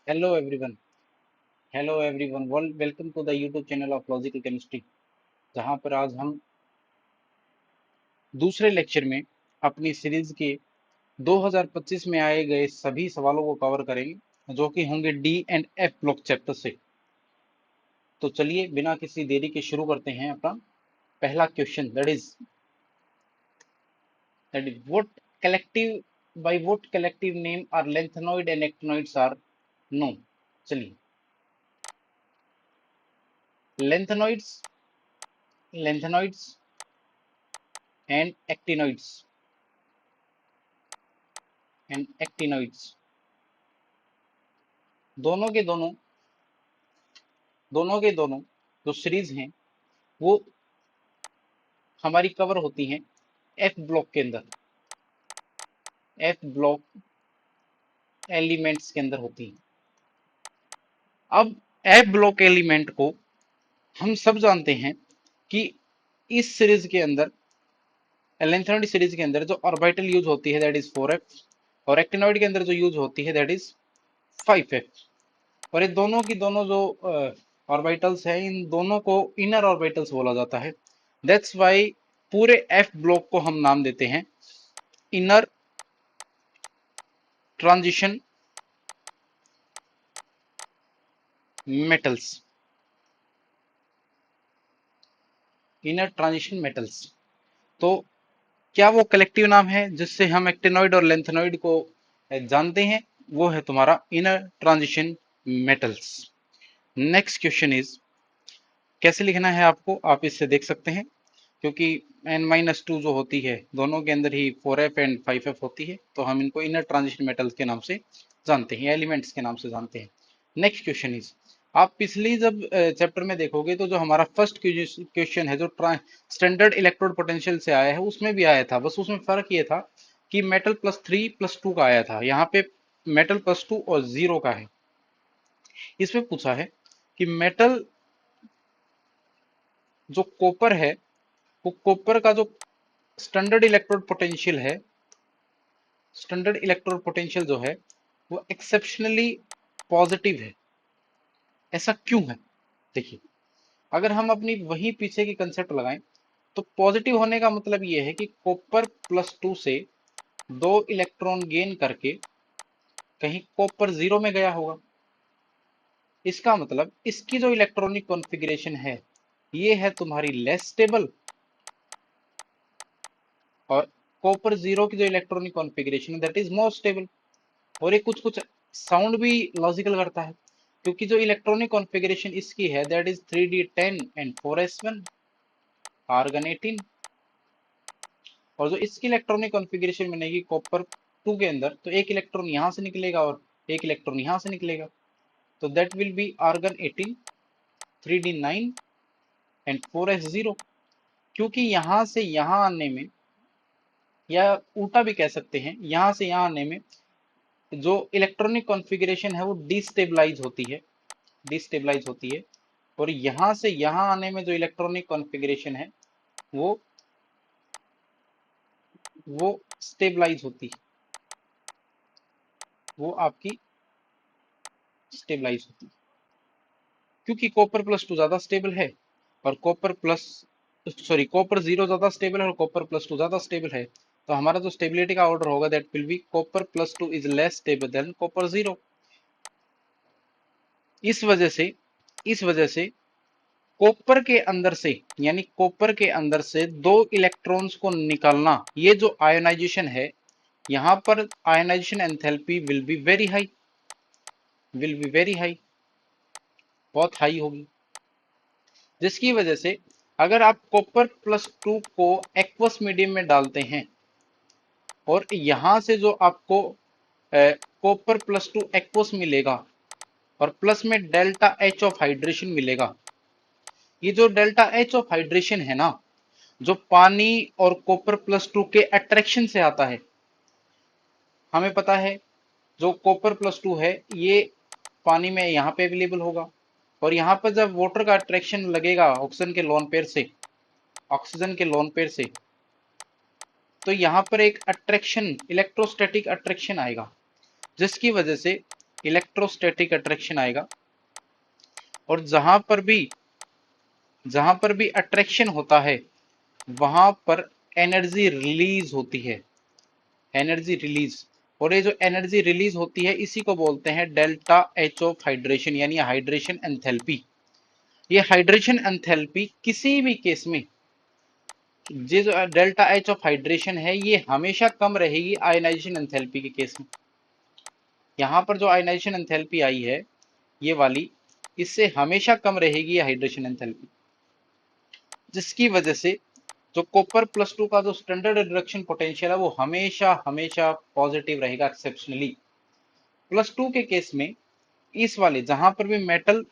Hello everyone. Hello everyone. Welcome to the YouTube channel of Logical Chemistry. जहाँ पर आज हम दूसरे लेक्चर में अपनी सीरीज के 2025 में आए गए सभी सवालों को कवर करेंगे जो कि होंगे D and F block chapter से। तो चलिए बिना किसी देरी के शुरू करते हैं अपना पहला question that is what collective name are lanthanoid and actinoids are known. चलिए लेंथेनॉइड्स लेंथेनॉइड्स एंड एक्टिनॉइड्स दोनों के दोनों जो सीरीज हैं वो हमारी कवर होती हैं एफ ब्लॉक के अंदर, एफ ब्लॉक एलिमेंट्स के अंदर होती हैं। अब एफ ब्लॉक एलिमेंट को हम सब जानते हैं कि इस सीरीज के अंदर, लेंथेनॉइड सीरीज के अंदर जो ऑर्बिटल यूज होती है दैट इज 4f और एक्टिनॉइड के अंदर जो यूज होती है दैट इज 5f। और ये दोनों की दोनों जो ऑर्बिटल्स हैं इन दोनों को इनर ऑर्बिटल्स बोला जाता है। दैट्स वाई पूरे एफ ब्लॉक को हम नाम देते हैं inner transition metals. Inner transition metals तो क्या वो कलेक्टिव नाम है जिससे हम एक्टिनॉइड और लेंथेनॉइड को जानते हैं? वो है तुम्हारा inner transition metals. Next question is कैसे लिखना है आपको, आप इससे देख सकते हैं क्योंकि n-2 जो होती है दोनों के अंदर ही 4f एंड 5f होती है, तो हम इनको इनर ट्रांजिशन मेटल्स के नाम से जानते हैं, एलिमेंट्स के नाम से जानते हैं। नेक्स्ट क्वेश्चन इज, आप पिछली जब चैप्टर में देखोगे तो जो हमारा फर्स्ट क्वेश्चन है जो स्टैंडर्ड इलेक्ट्रोड पोटेंशियल से आया है उसमें भी आया था, बस उसमें फर्क ये था कि मेटल +3 +2 का आया था, यहाँ पे मेटल +2 और 0 का है। इसमें पूछा है कि मेटल जो कॉपर है वो कॉपर का जो स्टैंडर्ड इलेक्ट्रोड पोटेंशियल है, स्टैंडर्ड इलेक्ट्रोड पोटेंशियल जो है वो एक्सेप्शनली पॉजिटिव है। ऐसा क्यों है? देखिए, अगर हम अपनी वही पीछे की कंसेप्ट लगाएं तो पॉजिटिव होने का मतलब ये है कि कॉपर +2 से 2 इलेक्ट्रॉन गेन करके कहीं कॉपर 0 में गया होगा। इसका मतलब इसकी जो इलेक्ट्रॉनिक कॉन्फ़िगरेशन है ये है तुम्हारी लेस स्टेबल, और कॉपर 0 की जो इलेक्ट्रॉनिक कॉन्फ़िगरेशन है दैट इज मोर स्टेबल। और ये कुछ कुछ साउंड भी लॉजिकल करता है क्योंकि जो इलेक्ट्रॉनिक कॉन्फ़िगरेशन इसकी है that is 3d10 and 4s1 argon 18, और जो इसकी इलेक्ट्रॉनिक कॉन्फ़िगरेशन बनेगी कॉपर 2 के अंदर तो एक इलेक्ट्रॉन यहां से निकलेगा और एक इलेक्ट्रॉन यहां से निकलेगा, तो that will be argon 18 3d9 and 4s0। क्योंकि यहां से यहां आने में, या उल्टा भी कह सकते हैं, यहां से यहां आने में जो इलेक्ट्रॉनिक कॉन्फ़िगरेशन है वो डिस्टेबलाइज होती है, और यहां से यहां आने में जो इलेक्ट्रॉनिक कॉन्फ़िगरेशन है वो वो स्टेबलाइज होती है, वो आपकी स्टेबलाइज होती है क्योंकि कॉपर +2 ज्यादा स्टेबल है और कॉपर 0 ज्यादा स्टेबल है और कॉपर +2 ज्यादा स्टेबल है, तो हमारा जो स्टेबिलिटी का ऑर्डर होगा that will B copper +2 is less stable than copper 0। इस वजह से कॉपर के अंदर से, यानी कॉपर के अंदर से 2 इलेक्ट्रॉन्स को निकालना, ये जो आयोनाइजेशन है यहां पर ionisation enthalpy will be very high, बहुत हाई होगी, जिसकी वजह से अगर आप कॉपर +2 को एक्वस मीडियम में डालते हैं और यहां से जो आपको कॉपर +2 एक्वस मिलेगा और प्लस में डेल्टा एच ऑफ हाइड्रेशन मिलेगा, ये जो डेल्टा एच ऑफ हाइड्रेशन है ना, जो पानी और कॉपर +2 के अट्रैक्शन से आता है। हमें पता है जो कॉपर +2 है ये पानी में यहाँ पे अवेलेबल होगा, और यहाँ पर जब वाटर का अट्रैक्शन लगेगा ऑक्सीजन के लोन पेयर से, तो यहाँ पर एक अट्रैक्शन, इलेक्ट्रोस्टैटिक अट्रैक्शन आएगा, जिसकी वजह से इलेक्ट्रोस्टैटिक अट्रैक्शन आएगा, और जहां पर भी अट्रैक्शन होता है वहां पर एनर्जी रिलीज होती है, एनर्जी रिलीज। और ये जो एनर्जी रिलीज होती है इसी को बोलते हैं डेल्टा एच ऑफ हाइड्रेशन, यानी हाइड्रेशन एंथैल्पी। ये हाइड्रेशन एंथैल्पी किसी भी केस में, ये जो डेल्टा एच ऑफ हाइड्रेशन है ये हमेशा कम रहेगी आयनाइजेशन एंथैल्पी के केस में। यहां पर जो आयनाइजेशन एंथैल्पी आई है ये वाली, इससे हमेशा कम रहेगी ये हाइड्रेशन एंथैल्पी, जिसकी वजह से जो कॉपर प्लस टू का जो स्टैंडर्ड रिडक्शन पोटेंशियल है वो हमेशा हमेशा पॉजिटिव रहेगा एक्सेप्शनली। प्लस टू के केस में इस वाले जहां पर भी मेटल,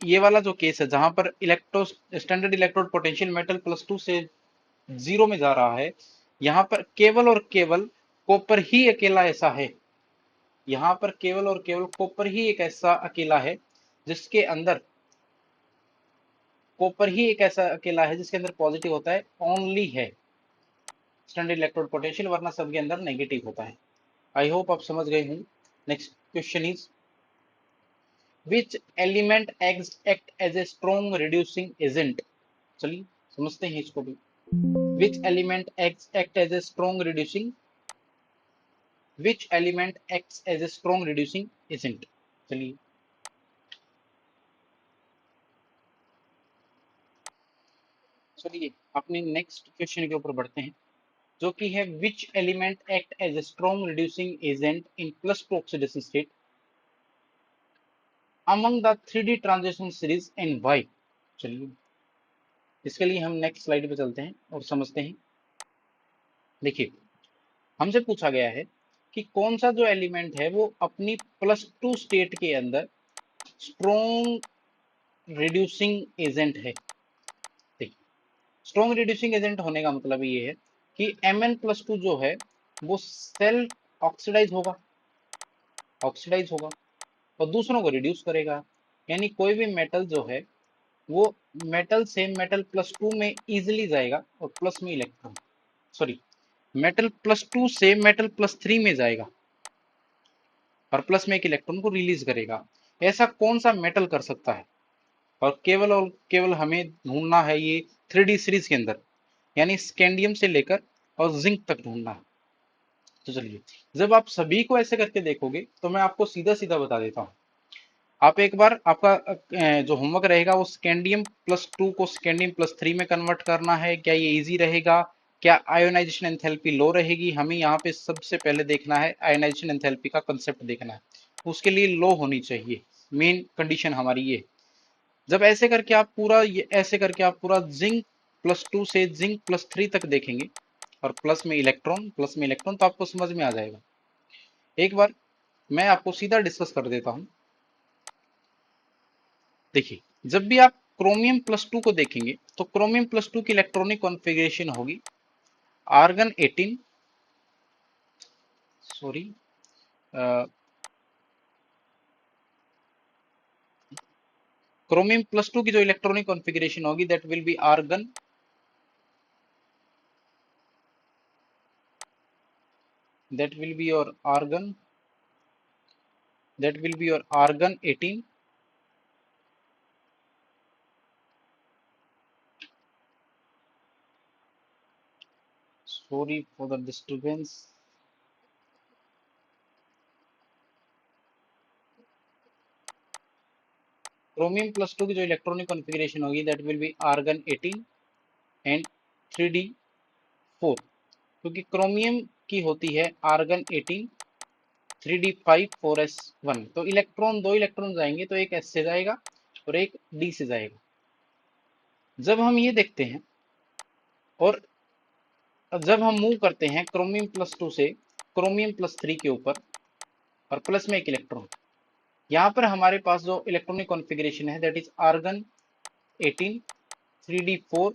ये वाला जो केस है जहां पर electro standard electrode potential metal plus two से जीरो में जा रहा है, यहां पर केवल और केवल कॉपर ही अकेला ऐसा है, यहां पर केवल और केवल कॉपर ही एक ऐसा अकेला है जिसके अंदर, कॉपर ही एक ऐसा अकेला है जिसके अंदर पॉजिटिव होता है, ओनली है स्टैंडर्ड इलेक्ट्रोड पोटेंशियल, वरना सबके अंदर नेगेटिव होता है। आई होप आप समझ गए हों। Next question is, which element act as a strong reducing agent. चलिए समझते हैं इसको भी। Which element act as a strong reducing, which element act as a strong reducing agent. चलिए चलिए अपने नेक्स्ट क्वेश्चन के ऊपर बढ़ते हैं, जो कि है which element act as a strong reducing agent in plus two oxidation state among the 3D transition series and why. चलिए इसके लिए हम नेक्स्ट स्लाइड पे चलते हैं और समझते हैं। देखिए हमसे पूछा गया है कि कौन सा जो एलिमेंट है वो अपनी प्लस टू स्टेट के अंदर स्ट्रॉन्ग रिड्यूसिंग एजेंट है। देखिए स्ट्रॉन्ग रिड्यूसिंग एजेंट होने का मतलब ये है कि Mn+2 जो है वो सेल्फ ऑक्सीडाइज होगा और दूसरों को रिड्यूस करेगा, यानी कोई भी मेटल जो है वो मेटल से मेटल प्लस टू में इजिली जाएगा और प्लस में electron, sorry, metal plus two से मेटल प्लस थ्री में जाएगा और प्लस में एक इलेक्ट्रॉन को रिलीज करेगा। ऐसा कौन सा मेटल कर सकता है, और केवल हमें ढूंढना है ये 3D सीरीज के अंदर, यानी स्कैंडियम से लेकर और जिंक तक ढूंढना है। तो चलिए जब आप सभी को ऐसे करके देखोगे तो मैं आपको सीधा सीधा बता देता हूँ। आप एक बार आपका जो होमवर्क रहेगा वो स्कैंडियम प्लस टू को स्कैंडियम प्लस थ्री में कन्वर्ट करना है। क्या ये इजी रहेगा, क्या आयोनाइजेशन एंथैल्पी लो रहेगी, हमें यहाँ पे सबसे पहले देखना है आयोनाइजेशन एंथैल्पी का कंसेप्ट देखना है, उसके लिए लो होनी चाहिए, मेन कंडीशन हमारी ये। जब ऐसे करके आप पूरा जिंक प्लस टू से जिंक प्लस थ्री तक देखेंगे और प्लस में इलेक्ट्रॉन, तो आपको समझ में आ जाएगा। एक बार मैं आपको सीधा डिस्कस कर देता हूं। देखिए जब भी आप क्रोमियम प्लस टू को देखेंगे तो क्रोमियम प्लस टू की इलेक्ट्रॉनिक कॉन्फ़िगरेशन होगी argon 18, sorry, chromium plus two की जो इलेक्ट्रॉनिक कॉन्फ़िगरेशन होगी that will be argon, that will be your argon, that will be your argon 18, sorry for the disturbance, chromium plus two की जो electronic configuration होगी that will be argon 18 and 3d4, क्योंकि chromium की होती है argon 18 3d5 4s1, तो electron दो electron जाएंगे, तो एक s से जाएगा और एक d से जाएगा। जब हम ये देखते हैं और जब हम मूव करते हैं क्रोमियम प्लस टू से क्रोमियम प्लस थ्री के ऊपर और प्लस में एक इलेक्ट्रॉन, यहाँ पर हमारे पास जो इलेक्ट्रॉनिक कॉन्फ़िगरेशन है दैट इज आर्गन 18 3d4,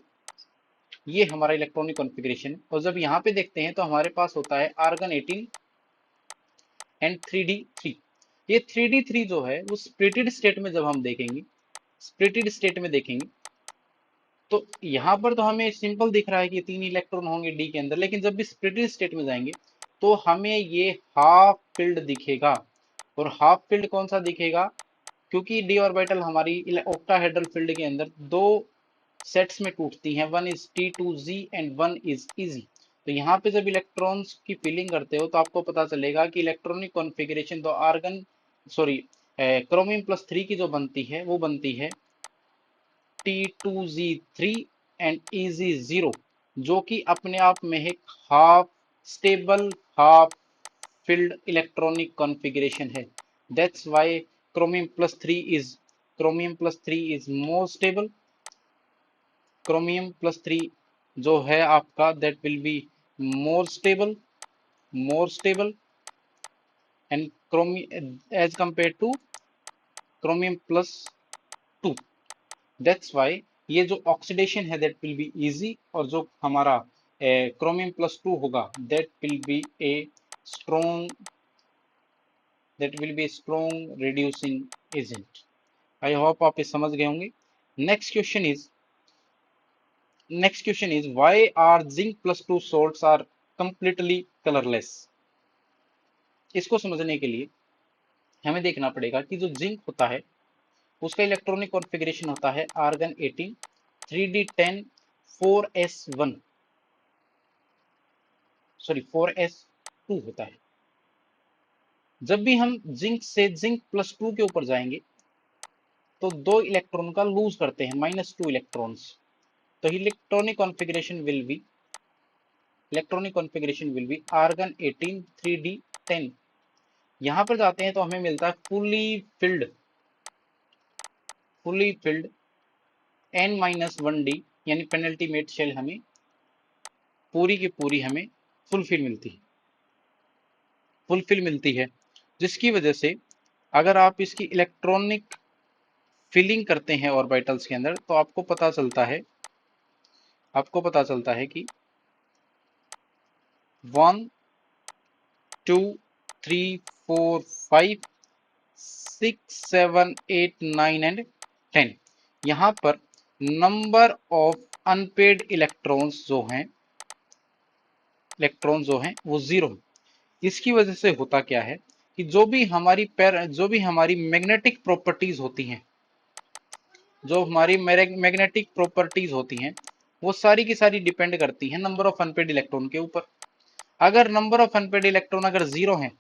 ये हमारा इलेक्ट्रॉनिक कॉन्फ़िगरेशन है। और जब यहाँ पे देखते हैं तो हमारे पास होता है आर्गन 18 एंड 3d3। ये 3d3 जो है वो स्प्लिटेड स्टेट में जब हम देखेंगे, स्प्लिटेड स्टेट में देखेंगे तो यहाँ पर तो हमें सिंपल दिख रहा है कि तीन इलेक्ट्रॉन होंगे डी के अंदर, लेकिन जब भी स्प्लिटेड स्टेट में जाएंगे तो हमें ये हाफ फिल्ड दिखेगा। और हाफ फिल्ड कौन सा दिखेगा? क्योंकि डी ऑर्बिटल हमारी ऑक्टाहेड्रल फील्ड के अंदर दो सेट्स में टूटती हैं, one is T2Z and one is EZ। तो यहाँ पे जब इलेक्ट्रॉन्स की फिलिंग करते हो तो आपको पता चलेगा कि इलेक्ट्रॉनिक कॉन्फ़िगरेशन तो आर्गन सॉरी क्रोमियम प्लस 3 की जो बनती है वो बनती है T2Z3 एंड EZ0, जो कि अपने आप में एक half stable half filled electronic configuration है। That's why chromium plus 3 is chromium plus 3 is more stable। chromium plus 3 जो है आपका that will be more stable and chromium as compared to chromium plus 2। That's why ये जो oxidation है that will be easy, और जो हमारा chromium plus 2 होगा that will be a strong reducing agent। I hope आप ये समझ गए होंगे। Next question is why are zinc plus two salts are completely colourless. इसको समझने के लिए हमें देखना पड़ेगा कि जो जिंक होता है उसका इलेक्ट्रॉनिक कॉन्फ़िगरेशन होता है argon 18 3d10 4s1 sorry 4s2 होता है। जब भी हम जिंक से जिंक प्लस 2 के ऊपर जाएंगे तो दो इलेक्ट्रॉन का लूज करते हैं, -2 इलेक्ट्रॉन्स। तो electronic configuration will be argon 18 3d10। यहां पर जाते हैं तो हमें मिलता है फुली फिल्ड n-1d, यानी पेनल्टीमेट शेल हमें पूरी की पूरी हमें फुलफिल मिलती है, जिसकी वजह से अगर आप इसकी इलेक्ट्रॉनिक फिलिंग करते हैं ऑर्बिटल्स के अंदर तो आपको पता चलता है कि 1 2 3 4 5 6 7 8 9 एंड 10 यहाँ पर नंबर ऑफ अनपेड इलेक्ट्रॉन्स जो हैं वो 0 है। इसकी वजह से होता क्या है कि जो भी हमारी मैग्नेटिक प्रॉपर्टीज होती हैं, वो सारी की सारी डिपेंड करती हैं नंबर ऑफ अनपेड इलेक्ट्रॉन के ऊपर। अगर नंबर ऑफ अनपेड इलेक्ट्रॉन अगर 0 है,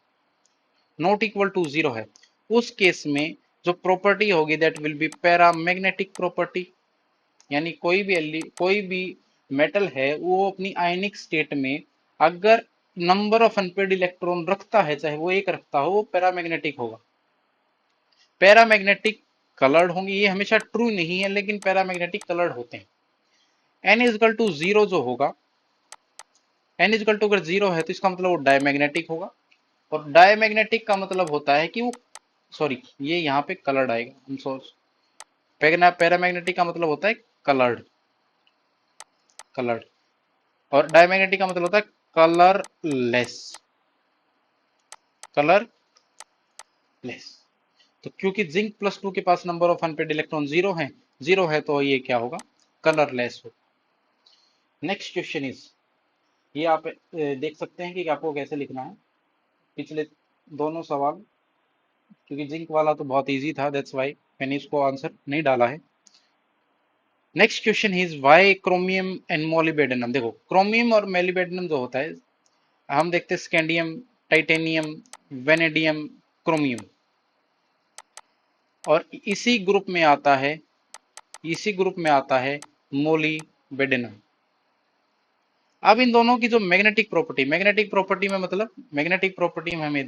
नॉट इक्वल टू 0 है, उस केस में जो प्रॉपर्टी होगी that will be paramagnetic property. यानी कोई भी मेटल है वो अपनी आयनिक स्टेट में अगर नंबर ऑफ अनपेड इलेक्ट्रॉन रखता है, चाहे वो एक रखता हो, वो पैरामैग्नेटिक होगा। पैरामैग्नेटिक कलर्ड होंगे, ये हमेशा ट्रू नहीं है लेकिन पैरामैग्नेटिक कलर्ड होते हैं। n इजकल टू 0 जो होगा, n इजकल टू अगर 0 है तो इसका मतलब वो डायमैग्नेटिक होगा, और डायमैग्नेटिक का मतलब होता है कि वो सॉरी ये यहाँ पे कलर्ड आएगा, हम पैरामैग्नेटिक का मतलब होता है कलर्ड और डायमैग्नेटिक का मतलब होता है कलरलेस। तो क्योंकि जिंक प्लस 2 के पास नंबर ऑफ अनपेड इलेक्ट्रॉन 0 है तो ये क्या होगा? कलरलेस हो। नेक्स्ट क्वेश्चन इज, ये आप देख सकते हैं कि आपको कैसे लिखना है पिछले दोनों सवाल, क्योंकि जिंक वाला तो बहुत इजी था, दैट्स वाई मैंने इसको आंसर नहीं डाला है। Next question is why chromium and molybdenum. देखो क्रोमियम और मोलिबेडेनम जो होता है, हम देखते हैं स्कैंडियम, टाइटेनियम, वेनेडियम, क्रोमियम, और इसी ग्रुप में आता है मोलिबेडेनम। अब इन दोनों की जो मैग्नेटिक प्रॉपर्टी में मतलब मैग्नेटिक प्रॉपर्टी में हमें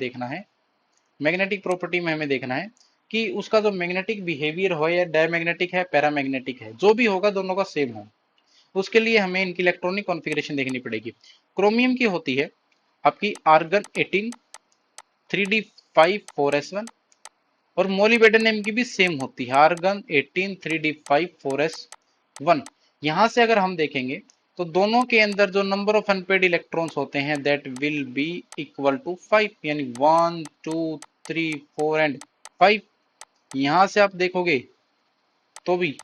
देखना है कि उसका जो मैग्नेटिक बिहेवियर हो या डायमैग्नेटिक है पैरामैग्नेटिक है, जो भी होगा दोनों का सेम हो। उसके लिए हमें इनकी इलेक्ट्रॉनिक कॉन्फ़िगरेशन देखनी पड़ेगी। क्रोमियम की होती है आपकी आर्गन 18 3d5 4s1, और मोलिबेडेनम की भी सेम होती है आर्गन 18 3d5 4s1। यहां से अगर हम देखेंगे तो दोनों के अंदर जो नंबर ऑफ अनपेड इलेक्ट्रॉन्स होते हैं that will be equal to 5, यानी 1 2 3 4 एंड 5। यहां से आप देखोगे तो भी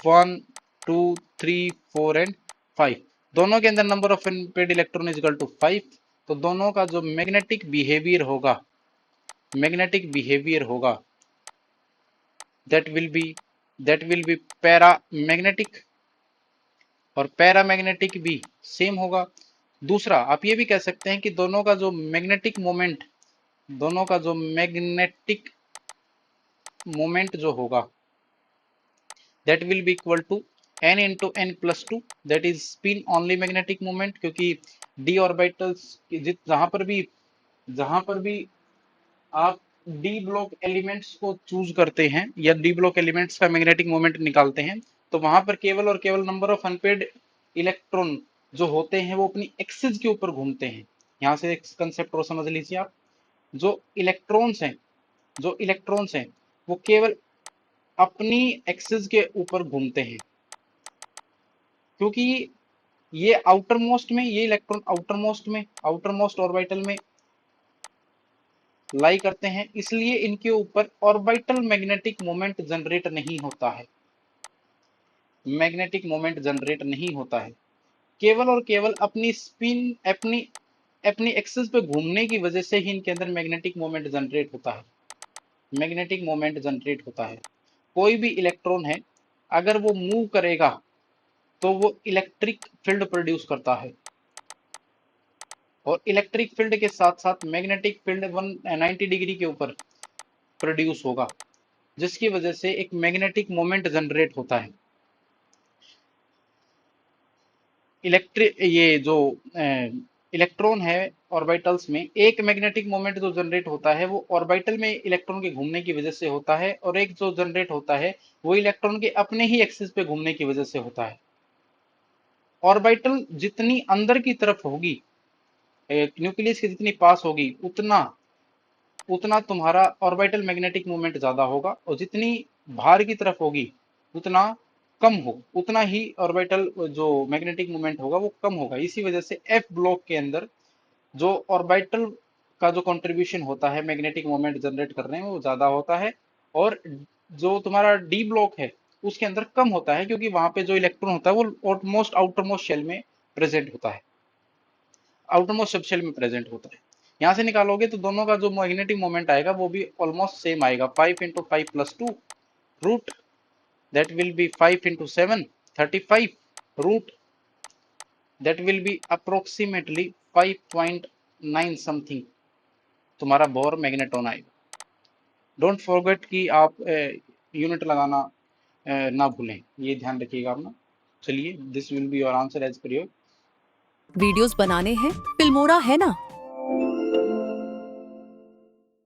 1 2 3 4 एंड 5, दोनों के अंदर number of unpaired electron is equal to 5। तो दोनों का जो मैग्नेटिक बिहेवियर होगा, मैग्नेटिक बिहेवियर होगा, दैट विल बी पैरामैग्नेटिक, और पैरामैग्नेटिक भी सेम होगा। दूसरा आप ये भी कह सकते हैं कि दोनों का जो मैग्नेटिक मोमेंट, दोनों का जो मैग्नेटिक मोमेंट जो होगा, that will be equal to n into n plus two, that is spin only magnetic moment, क्योंकि d ऑर्बिटल्स जहां पर भी आप डी ब्लॉक एलिमेंट्स को चूज करते हैं या डी ब्लॉक एलिमेंट्स का मैग्नेटिक मोमेंट निकालते हैं, तो वहां पर केवल और केवल नंबर ऑफ अनपेड इलेक्ट्रॉन जो होते हैं वो अपनी एक्सिस के ऊपर घूमते हैं। यहां से एक कंसेप्ट और समझ लीजिए आप, जो इलेक्ट्रॉन्स हैं, जो इलेक्ट्रॉन्स हैं वो केवल अपनी एक्सिस के ऊपर घूमते हैं, क्योंकि ये आउटर मोस्ट में, ये इलेक्ट्रॉन आउटर मोस्ट ऑर्बिटल में लाई करते हैं, इसलिए इनके ऊपर ऑर्बिटल मैग्नेटिक मोमेंट जनरेट नहीं होता है, मैग्नेटिक मोमेंट जनरेट नहीं होता है। केवल और केवल अपनी स्पिन, अपनी अपनी एक्सिस पे घूमने की वजह से ही इनके अंदर मैग्नेटिक मोमेंट जनरेट होता है, मैग्नेटिक मोमेंट जनरेट होता है। कोई भी इलेक्ट्रॉन है, अगर वो मूव करेगा तो वो इलेक्ट्रिक फील्ड प्रोड्यूस करता है, और इलेक्ट्रिक फील्ड के साथ साथ मैग्नेटिक फील्ड 190 डिग्री के ऊपर प्रोड्यूस होगा, जिसकी वजह से एक मैग्नेटिक मोमेंट जनरेट होता है। इलेक्ट्रिक ये जो इलेक्ट्रॉन है ऑर्बिटल्स में, एक मैग्नेटिक मोमेंट जो जनरेट होता है वो ऑर्बिटल में इलेक्ट्रॉन के घूमने की वजह से होता है, और एक जो जनरेट होता है वो इलेक्ट्रॉन के अपने ही एक्सिस पे घूमने की वजह से होता है। ऑर्बिटल जितनी अंदर की तरफ होगी, न्यूक्लियस के जितनी पास होगी, उतना उतना तुम्हारा ऑर्बिटल मैग्नेटिक मोमेंट ज्यादा होगा, और जितनी बाहर की तरफ होगी उतना कम हो, उतना ही ऑर्बिटल जो मैग्नेटिक मोमेंट होगा वो कम होगा। इसी वजह से एफ ब्लॉक के अंदर जो ऑर्बिटल का जो कंट्रीब्यूशन होता है मैग्नेटिक मोमेंट जनरेट करने में वो ज्यादा होता है, और जो तुम्हारा डी ब्लॉक है उसके अंदर कम होता है, क्योंकि वहां पे जो इलेक्ट्रॉन होता है वो ऑलमोस्ट आउटर मोस्ट शेल में प्रेजेंट होता है, आउटर मोस्ट सबशेल में प्रेजेंट होता है। यहाँ से निकालोगे तो दोनों का जो मैग्नेटिक मोमेंट आएगा वो भी ऑलमोस्ट सेम आएगा, 5 into 5 plus 2 root, that will be 5 into 7 35 root, that will be approximately 5.9 something, तुम्हारा बोर मैग्नेटॉन आएगा। डोंट फॉरगेट कि आप यूनिट लगाना ना भूलें, ये ध्यान रखिएगा अपना। चलिए, this will be your answer as per your. Videos बनाने हैं, फिल्मोरा है ना।